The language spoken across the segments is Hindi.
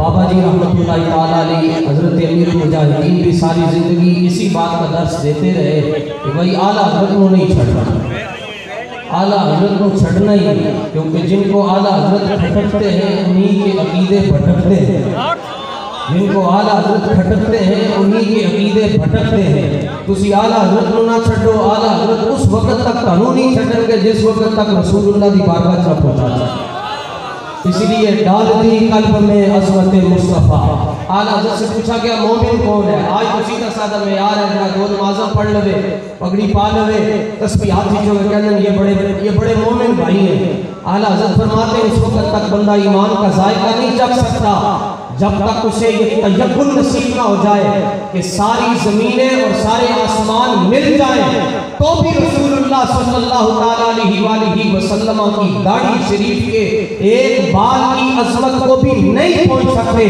बाबा जी रहमतुल्लाह ताला अलैहि हज़रत अमीर मुजाहिदीन भी सारी ज़िंदगी इसी बात का दर्स देते रहे कि भाई आला हज़रत को नहीं छड़ना, आला हज़रत को छड़ना ही नहीं, क्योंकि जिनको आला हज़रत खटकते हैं उन्हीं के अकीदे भटकते हैं, जिनको आला हज़रत खटकते हैं उन्हीं के अकीदे भटकते हैं। तुसी आला हज़रत को ना छड्डो, आला हज़रत उस वक्त तक कानून नहीं छड्डणगे जिस वक्त तक रसूलुल्लाह दी बारगाह च पहुंचा। इसलिए डाल दी कल्ब में अज़मत मुस्तफ़ा। आला हज़रत से पूछा गया मोमिन कौन है? आज तो सीधा साधा में यार है, दो नमाज़ा पढ़ लवे, पगड़ी पा लवे, तस्बीह हाथ खींचो, कहते ये बड़े मोमिन भाई हैं। आला हज़रत फरमाते हैं उस वक्त तक बंदा ईमान का जायका नहीं चख सकता जब तक उसे ये तयक्कुन नसीब ना हो जाए कि सारी ज़मीनें और सारे आसमान मिल जाएं तो भी रसूलुल्लाह सल्लल्लाहु अलैहि वसल्लम की दाढ़ी शरीफ के एक बाल की अज़मत को भी नहीं पहुंच सकते।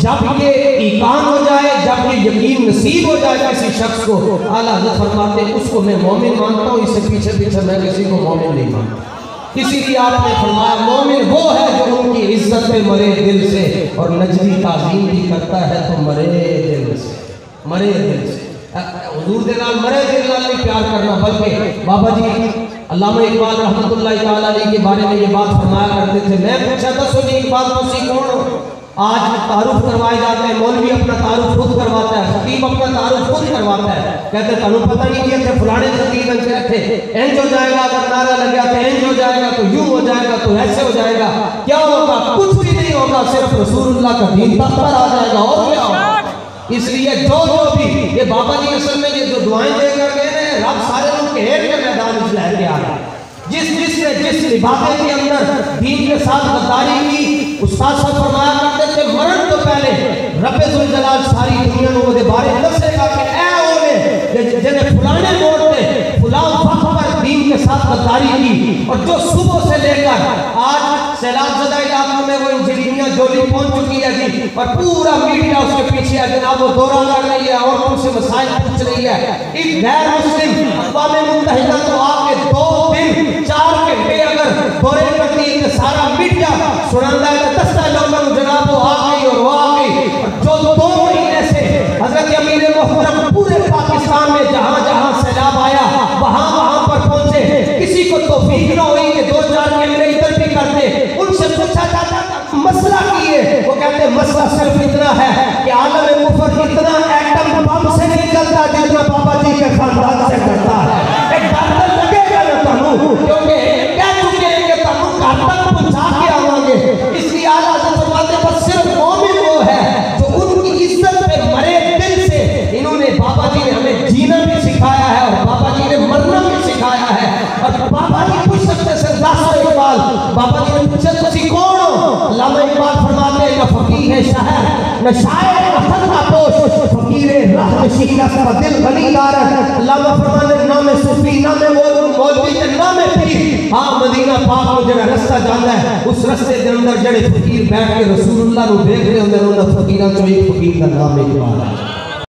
जब ये ईकान हो जाए, जब ये यकीन नसीब हो जाए किसी शख्स को, आला हज़रत फरमाते हैं उसको मैं मोमिन मानता हूँ, इससे पीछे पीछे मैं किसी को मोमिन नहीं मानता। किसी की आपने फरमाया मोमिन वो है जो उनकी इज्जत पे मरे दिल से, और नजदी ताज़ीम भी करता है तो मरे दिल से, मरे दिल से। हुजूर दे नाल मरे दिल नाल नहीं प्यार करना, बल्कि बाबा जी अल्लामा इकबाल रहमतुल्लाह ताला अलैहि के बारे में ये बात फरमाया करते थे। मैं पूछा था सुनी इकबाल तुसी कौन हो? आज तारुफ करवाए जाते हैं, मौलवी अपना तारुफ खुद करवाता है, खतीब अपना तारुफ खुद करवाता है, कहते तनु पता नहीं कि थे फलाने खतीब थे, इंज हो जाएगा, अगर नारा लग गया तो इंज हो जाएगा, तो यूं हो जाएगा, तो ऐसे हो जाएगा। क्या होगा? कुछ भी नहीं होगा, सिर्फ रसूलुल्लाह का दीन तब पर आ जाएगा, और क्या होगा? इसलिए जो भी ये बाबा जी असल में ये जो दुआएं देकर गए ना, रब सारे लोग के एक के मैदान में लहर के आ रहा है। जिस लिबासे के अंदर दीन के साथ गद्दारी की, उस्ताद साहब फरमाया करते थे मरण तो पहले रब्बे जुल जलाल सारी दुनिया को वो बारे दसेगा कि ऐ ओले जिन्हें फलाने मोड़ पे फलां वक्त पर दीन के साथ गद्दारी की, और जो सुबह से लेकर आज सैलाब ज़दा इलाकों में वो इंजीनियर जोली पहुंच चुकी है जी, और पूरा मीडिया उसके पीछे है जनाब, वो दौरा कर रही है और उनसे मसाइल पूछ रही है। एक गैर मुस्लिम अक़वाम मुत्तहिदा तो आपके 2 दिन 4 घंटे अगर दौरे करती है, सारा मीडिया सुनाता है, दस्ता लोगों को जनाब वो आ गई और वो आ गई। जो 2 महीने से हज़रत अमीर मोहतरम पूरे पाकिस्तान में जहाँ जहाँ सैलाब आया वहाँ वहाँ पर पहुँचे, किसी को तौफीक न हुई कि 2-4 कैमरे इधर भी करते। उनसे पूछा जाता मसला की है, वो कहते मसला सिर्फ इतना है कि आलम कुफर इतना एटम बम से नहीं चलता जितना बाबा जी के खानदान से करता है। एक डर लगेगा ना तनु, क्योंकि कह चुके हैं कि तनु घर तक पहुंचा के आवांगे। इसलिए आला हज़रत फरमाते बस सिर्फ मोमिन वो है जो उनकी इज्जत पे मरे दिल से। इन्होंने बाबा जी ने हमें जीना भी सिखाया है और बाबा जी ने मरना भी सिखाया है। और बाबा जी पूछ सकते हैं इकबाल, बाबा जी ने पूछा तुसी कौन हो? अल्लामा इकबाल फरमाते हैं न फकीर है शायर न शायर न खलका पोश, फकीर राह नशीन का दिल गनीदार। अल्लामा फरमाते ना मैं सूफी ना मैं मौलवी ना मैं पीर, हां मदीना पाक को जड़ा रास्ता जांदा है, उस रास्ते के अंदर जड़े फकीर बैठ के रसूलुल्लाह को देख रहे होंगे, उन्हां फकीरां चों एक फकीर का नाम इकबाल है।